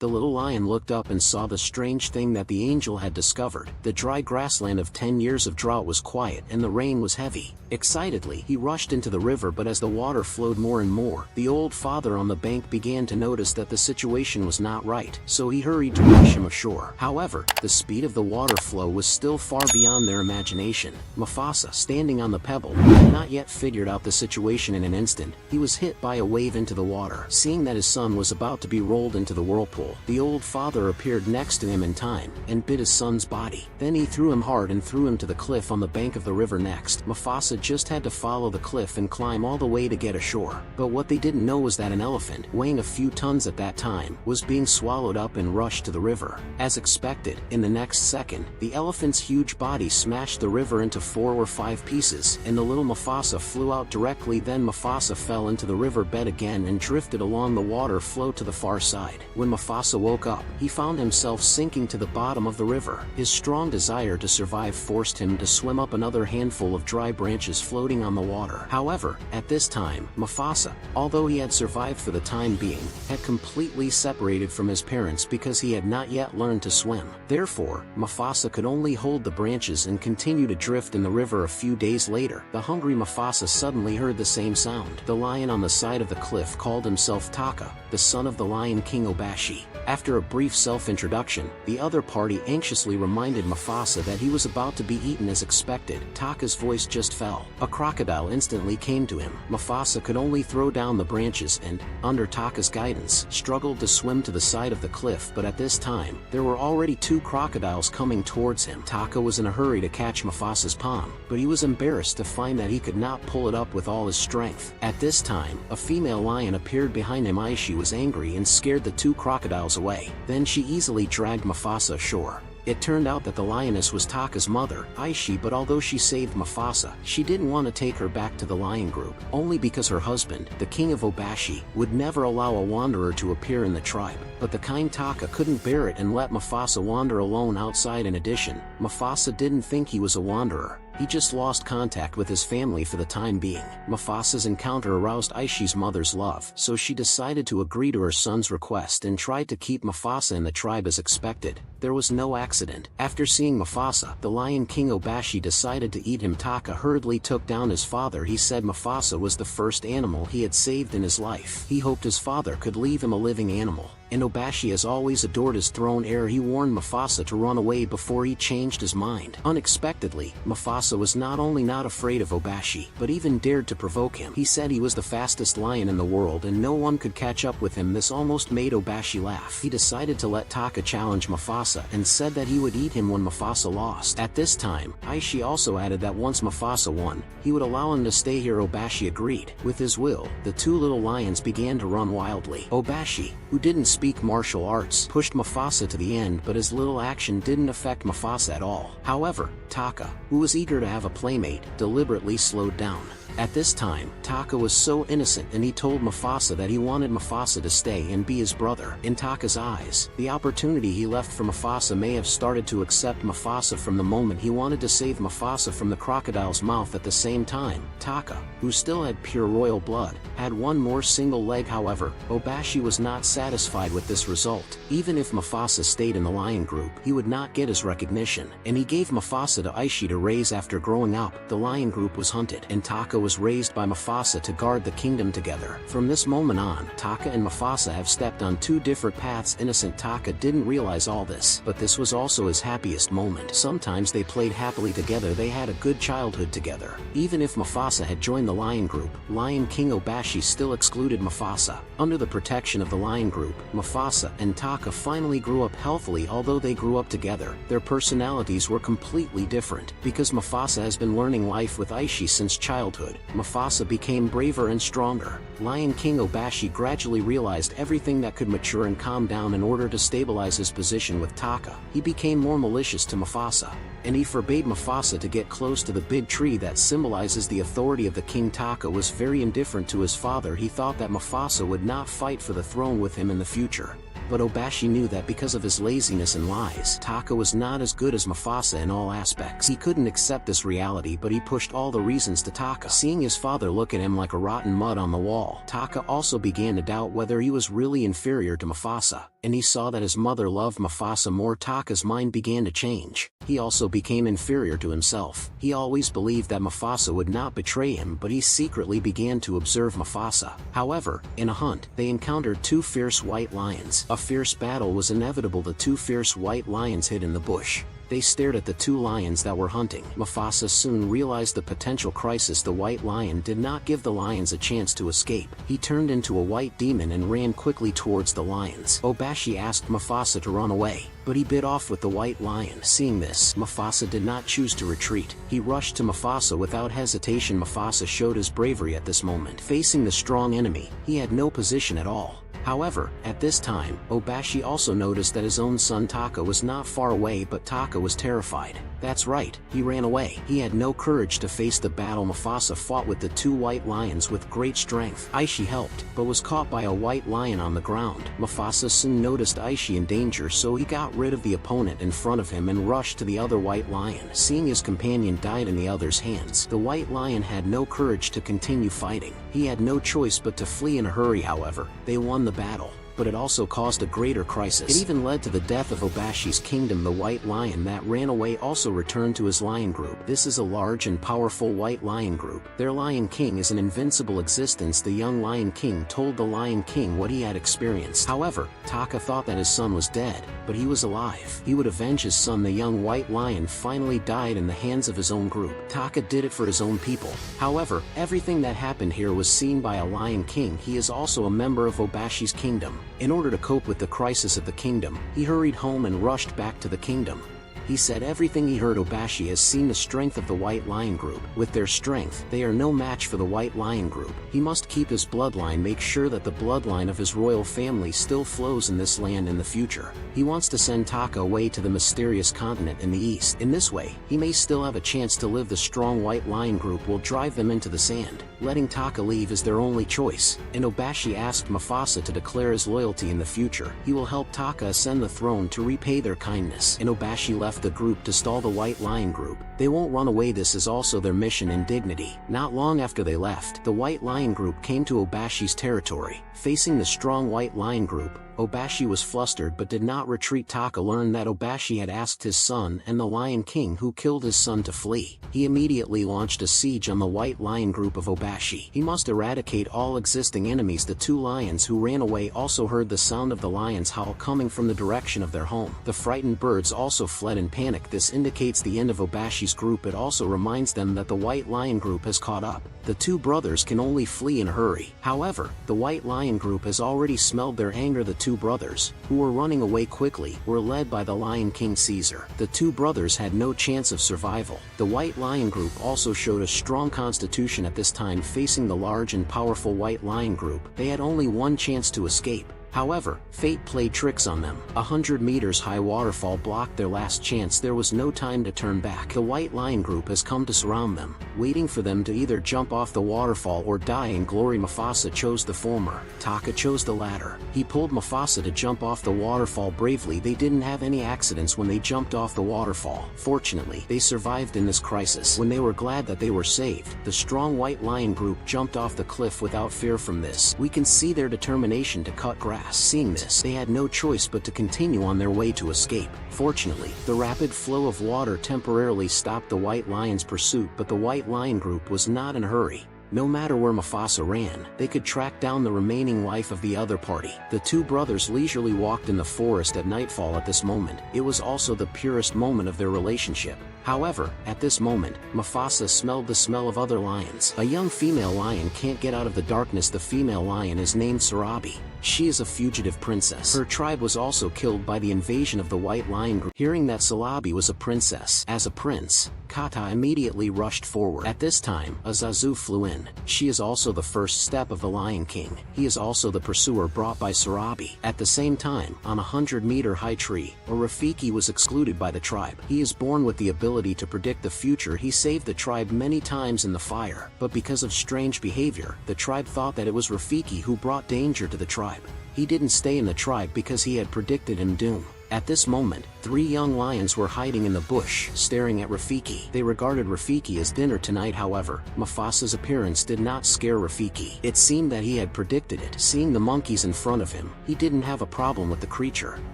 The little lion looked up and saw the strange thing that the angel had discovered. The dry grassland of 10 years of drought was quiet and the rain was heavy. Excitedly, he rushed into the river, but as the water flowed more and more, the old father on the bank began to notice that the situation was not right, so he hurried to rush him ashore. However, the speed of the water flow was still far beyond their imagination. Mufasa, standing on the pebble, had not yet figured out the situation. In an instant, he was hit by a wave into the water. Seeing that his son was about to be rolled into the whirlpool, the old father appeared next to him in time and bit his son's body. Then he threw him hard and threw him to the cliff on the bank of the river. Next, Mufasa just had to follow the cliff and climb all the way to get ashore. But what they didn't know was that an elephant, weighing a few tons at that time, was being swallowed up and rushed to the river. As expected, in the next second, the elephant's huge body smashed the river into 4 or 5 pieces, and the little Mufasa flew out directly. Then Mufasa fell into the river bed again and drifted along the water flow to the far side. When Mufasa woke up, he found himself sinking to the bottom of the river. His strong desire to survive forced him to swim up another handful of dry branches floating on the water. However, at this time, Mufasa, although he had survived for the time being, had completely separated from his parents because he had not yet learned to swim. Therefore, Mufasa could only hold the branches and continue to drift in the river. A few days later, the hungry Mufasa suddenly heard the same sound. The lion on the side of the cliff called himself Taka, the son of the Lion King Obashi. After a brief self-introduction, the other party anxiously reminded Mufasa that he was about to be eaten as expected. Taka's voice just fell. A crocodile instantly came to him. Mufasa could only throw down the branches and, under Taka's guidance, struggled to swim to the side of the cliff. But at this time, there were already 2 crocodiles coming towards him. Taka was in a hurry to catch Mufasa's palm, but he was embarrassed to find that he could not pull it up with all his strength. At this time, a female lion appeared behind him. She was angry and scared the 2 crocodiles away. Then she easily dragged Mufasa ashore. It turned out that the lioness was Taka's mother, Aishi, but although she saved Mufasa, she didn't want to take her back to the lion group, only because her husband, the king of Obashi, would never allow a wanderer to appear in the tribe. But the kind Taka couldn't bear it and let Mufasa wander alone outside. In addition, Mufasa didn't think he was a wanderer. He just lost contact with his family for the time being. Mufasa's encounter aroused Aishi's mother's love, so she decided to agree to her son's request and tried to keep Mufasa in the tribe as expected. There was no accident. After seeing Mufasa, the Lion King Obashi decided to eat him. Taka hurriedly took down his father. He said Mufasa was the first animal he had saved in his life. He hoped his father could leave him a living animal. And Obashi has always adored his throne heir. He warned Mufasa to run away before he changed his mind. Unexpectedly, Mufasa was not only not afraid of Obashi, but even dared to provoke him. He said he was the fastest lion in the world and no one could catch up with him. This almost made Obashi laugh. He decided to let Taka challenge Mufasa and said that he would eat him when Mufasa lost. At this time, Aishi also added that once Mufasa won, he would allow him to stay here. Obashi agreed. With his will, the 2 little lions began to run wildly. Obashi, who didn't speak martial arts, pushed Mufasa to the end, but his little action didn't affect Mufasa at all. However, Taka, who was eager to have a playmate, deliberately slowed down. At this time, Taka was so innocent and he told Mufasa that he wanted Mufasa to stay and be his brother. In Taka's eyes, the opportunity he left for Mufasa may have started to accept Mufasa from the moment he wanted to save Mufasa from the crocodile's mouth. At the same time, Taka, who still had pure royal blood, had one more single leg. However, Obashi was not satisfied with this result. Even if Mufasa stayed in the lion group, he would not get his recognition, and he gave Mufasa to Aishi to raise. After growing up, the lion group was hunted, and Taka was raised by Mufasa to guard the kingdom together. From this moment on, Taka and Mufasa have stepped on 2 different paths. Innocent Taka didn't realize all this, but this was also his happiest moment. Sometimes they played happily together. They had a good childhood together. Even if Mufasa had joined the lion group, Lion King Obashi still excluded Mufasa. Under the protection of the lion group, Mufasa and Taka finally grew up healthily. Although they grew up together, their personalities were completely different. Because Mufasa has been learning life with Aishi since childhood, Mufasa became braver and stronger. Lion King Obashi gradually realized everything that could mature and calm down. In order to stabilize his position with Taka, he became more malicious to Mufasa, and he forbade Mufasa to get close to the big tree that symbolizes the authority of the king. Taka was very indifferent to his father. He thought that Mufasa would not fight for the throne with him in the future. But Obashi knew that because of his laziness and lies, Taka was not as good as Mufasa in all aspects. He couldn't accept this reality, but he pushed all the reasons to Taka. Seeing his father look at him like a rotten mud on the wall, Taka also began to doubt whether he was really inferior to Mufasa. and he saw that his mother loved Mufasa more. Taka's mind began to change. He also became inferior to himself. He always believed that Mufasa would not betray him, but he secretly began to observe Mufasa. However, in a hunt, they encountered two fierce white lions. A fierce battle was inevitable. The two fierce white lions hid in the bush. They stared at the two lions that were hunting. Mufasa soon realized the potential crisis. The white lion did not give the lions a chance to escape. He turned into a white demon and ran quickly towards the lions. Obashi asked Mufasa to run away, but he bit off with the white lion. Seeing this, Mufasa did not choose to retreat. He rushed to Mufasa without hesitation. Mufasa showed his bravery at this moment. Facing the strong enemy, he had no position at all. However, at this time, Obashi also noticed that his own son Taka was not far away, but Taka was terrified. That's right, he ran away. He had no courage to face the battle. Mufasa fought with the two white lions with great strength. Aishi helped, but was caught by a white lion on the ground. Mufasa soon noticed Aishi in danger, so he got rid of the opponent in front of him and rushed to the other white lion. Seeing his companion died in the other's hands, the white lion had no courage to continue fighting. He had no choice but to flee in a hurry. However, they won the battle, but it also caused a greater crisis. It even led to the death of Obashi's kingdom. The white lion that ran away also returned to his lion group. This is a large and powerful white lion group. Their lion king is an invincible existence. The young lion king told the lion king what he had experienced. However, Taka thought that his son was dead, but he was alive. He would avenge his son. The young white lion finally died in the hands of his own group. Taka did it for his own people. However, everything that happened here was seen by a lion king. He is also a member of Obashi's kingdom. In order to cope with the crisis of the kingdom, he hurried home and rushed back to the kingdom. He said everything he heard. Obashi has seen the strength of the White Lion Group. With their strength, they are no match for the White Lion Group. He must keep his bloodline, make sure that the bloodline of his royal family still flows in this land in the future. He wants to send Taka away to the mysterious continent in the east. In this way, he may still have a chance to live. The strong White Lion Group will drive them into the sand. Letting Taka leave is their only choice, and Obashi asked Mufasa to declare his loyalty in the future. He will help Taka ascend the throne to repay their kindness. And Obashi left the group to stall the White Lion Group. They won't run away. This is also their mission and dignity. Not long after they left, the White Lion Group came to Obashi's territory. Facing the strong White Lion Group, Obashi was flustered but did not retreat. Taka learned that Obashi had asked his son and the Lion King who killed his son to flee. He immediately launched a siege on the White Lion Group of Obashi. He must eradicate all existing enemies. The two lions who ran away also heard the sound of the lion's howl coming from the direction of their home. The frightened birds also fled in panic. This indicates the end of Obashi's group. It also reminds them that the White Lion Group has caught up. The two brothers can only flee in a hurry. However, the White Lion Group has already smelled their anger. The two brothers, who were running away quickly, were led by the Lion King Caesar. The two brothers had no chance of survival. The White Lion Group also showed a strong constitution at this time. Facing the large and powerful White Lion Group, they had only one chance to escape. However, fate played tricks on them. 100 meters high waterfall blocked their last chance. There was no time to turn back. The White Lion Group has come to surround them, waiting for them to either jump off the waterfall or die in glory. Mufasa chose the former. Taka chose the latter. He pulled Mufasa to jump off the waterfall bravely. They didn't have any accidents when they jumped off the waterfall. Fortunately, they survived in this crisis. When they were glad that they were saved, the strong White Lion Group jumped off the cliff without fear. From this, we can see their determination to cut grass. Seeing this, they had no choice but to continue on their way to escape. Fortunately, the rapid flow of water temporarily stopped the White Lion's pursuit, but the White Lion Group was not in a hurry. No matter where Mufasa ran, they could track down the remaining life of the other party. The two brothers leisurely walked in the forest at nightfall. At this moment, it was also the purest moment of their relationship. However, at this moment, Mufasa smelled the smell of other lions. A young female lion can't get out of the darkness. The female lion is named Sarabi. She is a fugitive princess. Her tribe was also killed by the invasion of the White Lion Group. Hearing that Sarabi was a princess, as a prince, Kata immediately rushed forward. At this time, Azazu flew in. She is also the first step of the Lion King. He is also the pursuer brought by Sarabi. At the same time, on a 100-meter high tree, a Rafiki was excluded by the tribe. He is born with the ability to predict the future. He saved the tribe many times in the fire, but because of strange behavior, the tribe thought that it was Rafiki who brought danger to the tribe. He didn't stay in the tribe because he had predicted him doom. At this moment, 3 young lions were hiding in the bush, staring at Rafiki. They regarded Rafiki as dinner tonight. However, Mufasa's appearance did not scare Rafiki. It seemed that he had predicted it. Seeing the monkeys in front of him, he didn't have a problem with the creature.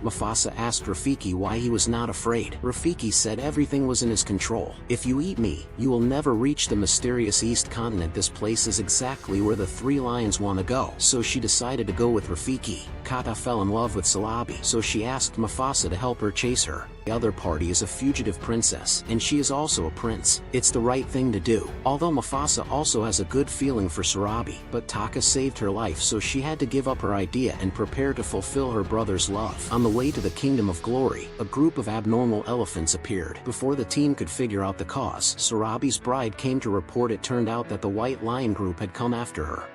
Mufasa asked Rafiki why he was not afraid. Rafiki said everything was in his control. If you eat me, you will never reach the mysterious East Continent. This place is exactly where the 3 lions want to go. So she decided to go with Rafiki. Taka fell in love with Sarabi, so she asked Mufasa to help her chase her. The other party is a fugitive princess, and she is also a prince. It's the right thing to do. Although Mufasa also has a good feeling for Sarabi, but Taka saved her life, so she had to give up her idea and prepare to fulfill her brother's love. On the way to the Kingdom of Glory, a group of abnormal elephants appeared. Before the team could figure out the cause, Sarabi's bride came to report. It turned out that the White Lion group had come after her.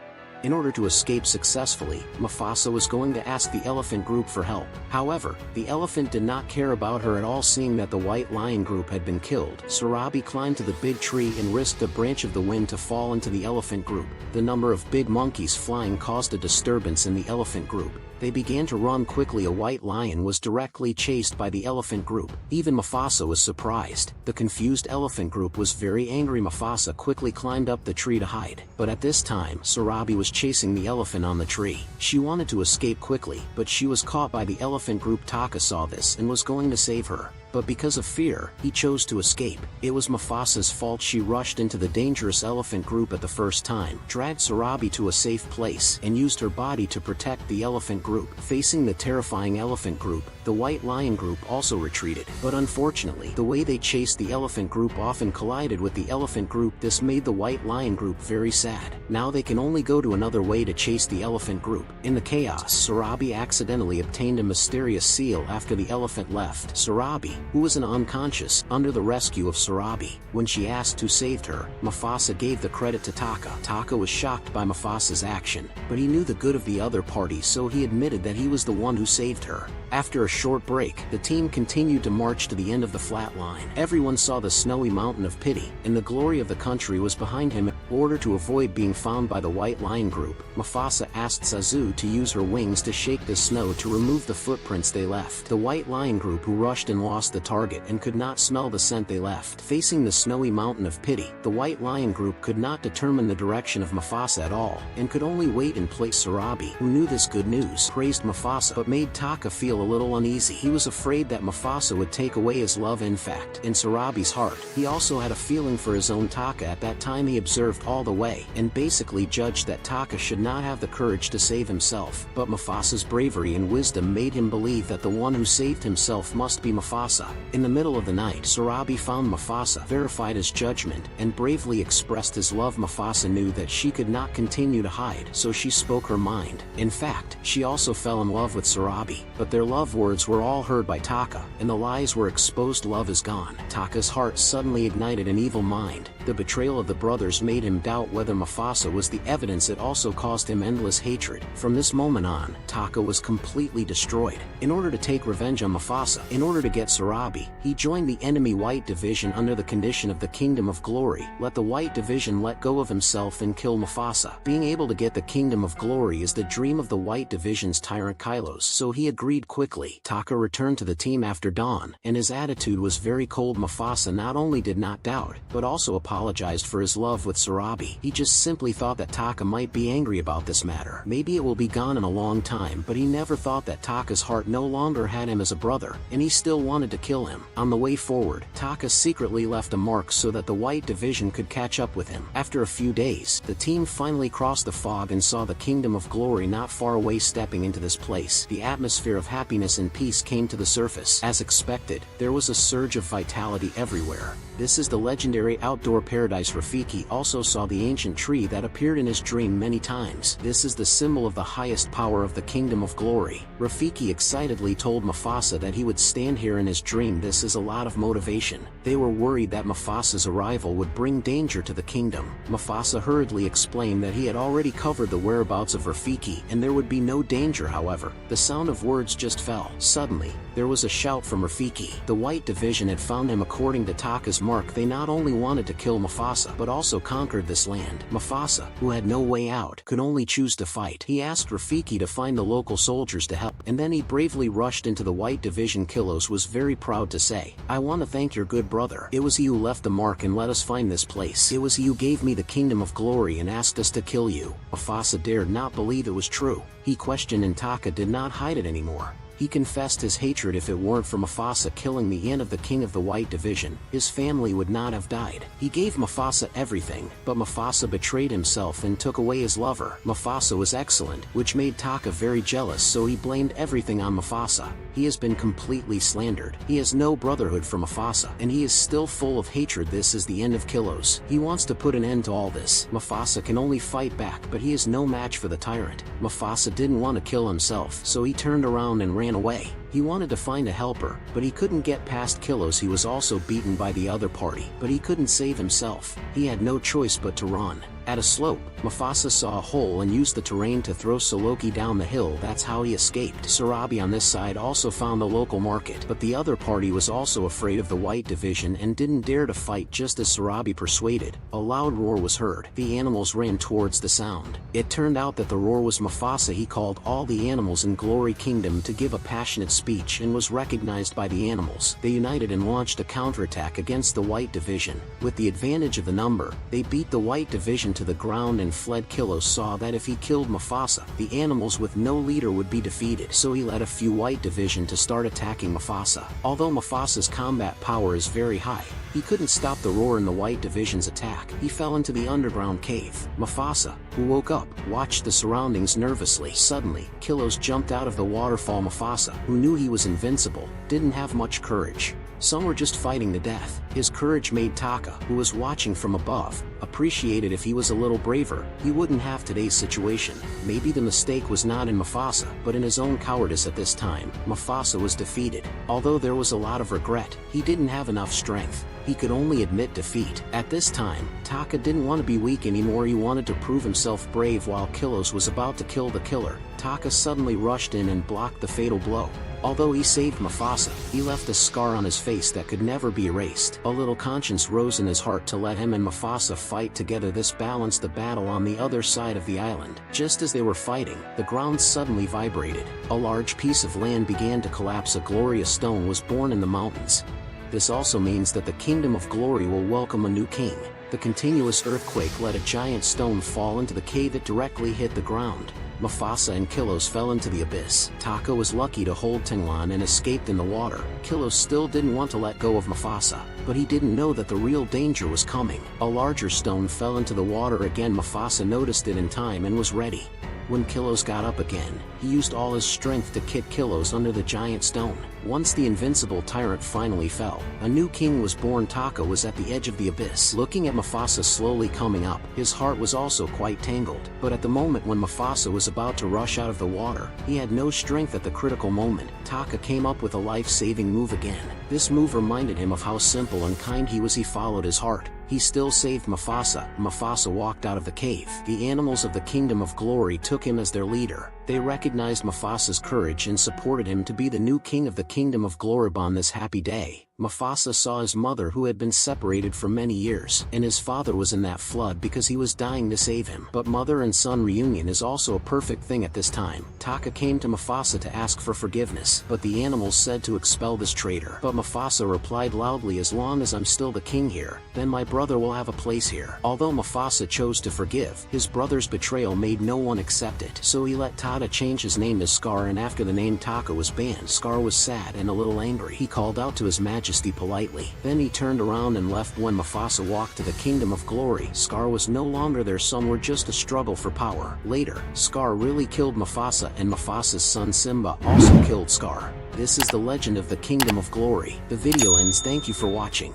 In order to escape successfully, Mufasa was going to ask the elephant group for help. However, the elephant did not care about her at all. Seeing that the White Lion group had been killed, Sarabi climbed to the big tree and risked a branch of the wind to fall into the elephant group. The number of big monkeys flying caused a disturbance in the elephant group. They began to run quickly. A white lion was directly chased by the elephant group. Even Mufasa was surprised. The confused elephant group was very angry. Mufasa quickly climbed up the tree to hide. But at this time, Sarabi was chasing the elephant on the tree. She wanted to escape quickly, but she was caught by the elephant group. Taka saw this and was going to save her. But because of fear, he chose to escape. It was Mufasa's fault. She rushed into the dangerous elephant group at the first time, dragged Sarabi to a safe place, and used her body to protect the elephant group. Facing the terrifying elephant group, the White Lion group also retreated. But unfortunately, the way they chased the elephant group often collided with the elephant group. This made the White Lion group very sad. Now they can only go to another way to chase the elephant group. In the chaos, Sarabi accidentally obtained a mysterious seal after the elephant left. Sarabi, who was unconscious, under the rescue of Sarabi. When she asked who saved her, Mufasa gave the credit to Taka. Taka was shocked by Mufasa's action, but he knew the good of the other party, so he admitted that he was the one who saved her. After a short break, the team continued to march to the end of the flat line. Everyone saw the snowy mountain of pity, and the glory of the country was behind him. In order to avoid being found by the White Lion group, Mufasa asked Zazu to use her wings to shake the snow to remove the footprints they left. The White Lion group who rushed and lost the target and could not smell the scent they left. Facing the snowy mountain of pity, the White Lion group could not determine the direction of Mufasa at all, and could only wait in place. Sarabi, who knew this good news, praised Mufasa but made Taka feel a little uneasy. He was afraid that Mufasa would take away his love. In fact, in Sarabi's heart, he also had a feeling for his own Taka. At that time he observed all the way, and basically judged that Taka should not have the courage to save himself. But Mufasa's bravery and wisdom made him believe that the one who saved himself must be Mufasa. In the middle of the night, Sarabi found Mufasa, verified his judgment, and bravely expressed his love. Mufasa knew that she could not continue to hide, so she spoke her mind. In fact, she also fell in love with Sarabi, but their love words were all heard by Taka, and the lies were exposed. Love is gone. Taka's heart suddenly ignited an evil mind. The betrayal of the brothers made him doubt whether Mufasa was the evidence. It also caused him endless hatred. From this moment on, Taka was completely destroyed. In order to take revenge on Mufasa, in order to get Sarabi, he joined the enemy White Division under the condition of the Kingdom of Glory. Let the White Division let go of himself and kill Mufasa. Being able to get the Kingdom of Glory is the dream of the White Division's tyrant Kylos, so he agreed quickly. Taka returned to the team after dawn, and his attitude was very cold. Mufasa not only did not doubt, but also apologized for his love with Sarabi. He just simply thought that Taka might be angry about this matter. Maybe it will be gone in a long time, but he never thought that Taka's heart no longer had him as a brother, and he still wanted to kill him. On the way forward, Taka secretly left a mark so that the White Division could catch up with him. After a few days, the team finally crossed the fog and saw the Kingdom of Glory not far away. Stepping into this place, the atmosphere of happiness and peace came to the surface. As expected, there was a surge of vitality everywhere. This is the legendary outdoor paradise. Rafiki also saw the ancient tree that appeared in his dream many times. This is the symbol of the highest power of the Kingdom of Glory. Rafiki excitedly told Mufasa that he would stand here in his dream. This is a lot of motivation. They were worried that Mufasa's arrival would bring danger to the kingdom. Mufasa hurriedly explained that he had already covered the whereabouts of Rafiki and there would be no danger. However, the sound of words just fell. Suddenly, there was a shout from Rafiki. The White Division had found him. According to Taka's mark, they not only wanted to kill Mufasa but also conquer conquered this land. Mufasa, who had no way out, could only choose to fight. He asked Rafiki to find the local soldiers to help, and then he bravely rushed into the White Division. Kilos was very proud to say, "I want to thank your good brother. It was he who left the mark and let us find this place. It was he who gave me the kingdom of glory and asked us to kill you." Mufasa dared not believe it was true. He questioned, and Taka did not hide it anymore. He confessed his hatred. If it weren't for Mufasa killing the aunt of the king of the White Division, his family would not have died. He gave Mufasa everything, but Mufasa betrayed himself and took away his lover. Mufasa was excellent, which made Taka very jealous, so he blamed everything on Mufasa. He has been completely slandered. He has no brotherhood for Mufasa, and he is still full of hatred. This is the end of Kilos. He wants to put an end to all this. Mufasa can only fight back, but he is no match for the tyrant. Mufasa didn't want to kill himself, so he turned around and ran away. He wanted to find a helper, but he couldn't get past Kilos. He was also beaten by the other party, but he couldn't save himself. He had no choice but to run. At a slope, Mufasa saw a hole and used the terrain to throw Soloki down the hill. That's how he escaped. Sarabi on this side also found the local market, but the other party was also afraid of the White Division and didn't dare to fight. Just as Sarabi persuaded, a loud roar was heard. The animals ran towards the sound. It turned out that the roar was Mufasa. He called all the animals in Glory Kingdom to give a passionate speech and was recognized by the animals. They united and launched a counterattack against the White Division. With the advantage of the number, they beat the White Division to the ground and fled. Kilos saw that if he killed Mufasa, the animals with no leader would be defeated, so he led a few White Division to start attacking Mufasa. Although Mufasa's combat power is very high, he couldn't stop the roar in the White Division's attack. He fell into the underground cave. Mufasa, who woke up, watched the surroundings nervously. Suddenly, Kilos jumped out of the waterfall. Mufasa, who knew he was invincible, didn't have much courage. Some were just fighting to death. His courage made Taka, who was watching from above, appreciate it. If he was a little braver, he wouldn't have today's situation. Maybe the mistake was not in Mufasa, but in his own cowardice. At this time, Mufasa was defeated. Although there was a lot of regret, he didn't have enough strength. He could only admit defeat. At this time, Taka didn't want to be weak anymore. He wanted to prove himself brave. While Kilos was about to kill the killer, Taka suddenly rushed in and blocked the fatal blow. Although he saved Mufasa, he left a scar on his face that could never be erased. A little conscience rose in his heart to let him and Mufasa fight together. This balanced the battle on the other side of the island. Just as they were fighting, the ground suddenly vibrated. A large piece of land began to collapse. A glorious stone was born in the mountains. This also means that the Kingdom of Glory will welcome a new king. The continuous earthquake let a giant stone fall into the cave. It directly hit the ground. Mufasa and Kilos fell into the abyss. Taka was lucky to hold Tinglan and escaped in the water. Kilos still didn't want to let go of Mufasa, but he didn't know that the real danger was coming. A larger stone fell into the water again. Mufasa noticed it in time and was ready. When Kilos got up again, he used all his strength to kick Kilos under the giant stone. Once the invincible tyrant finally fell, a new king was born. Taka was at the edge of the abyss, looking at Mufasa slowly coming up. His heart was also quite tangled, but at the moment when Mufasa was about to rush out of the water, he had no strength. At the critical moment, Taka came up with a life-saving move again. This move reminded him of how simple and kind he was. He followed his heart. He still saved Mufasa. Mufasa walked out of the cave. The animals of the Kingdom of Glory took him as their leader. They recognized Mufasa's courage and supported him to be the new king of the Kingdom of Glory. On this happy day, Mufasa saw his mother, who had been separated for many years, and his father was in that flood because he was dying to save him. But mother and son reunion is also a perfect thing at this time. Taka came to Mufasa to ask for forgiveness, but the animals said to expel this traitor. But Mufasa replied loudly, "As long as I'm still the king here, then my brother will have a place here." Although Mufasa chose to forgive, his brother's betrayal made no one accept it, so he let Taka change his name to Scar, and after the name Taka was banned, Scar was sad and a little angry. He called out to his majesty politely. Then he turned around and left. When Mufasa walked to the Kingdom of Glory, Scar was no longer there. Some were just a struggle for power. Later, Scar really killed Mufasa, and Mufasa's son Simba also killed Scar. This is the legend of the Kingdom of Glory. The video ends. Thank you for watching.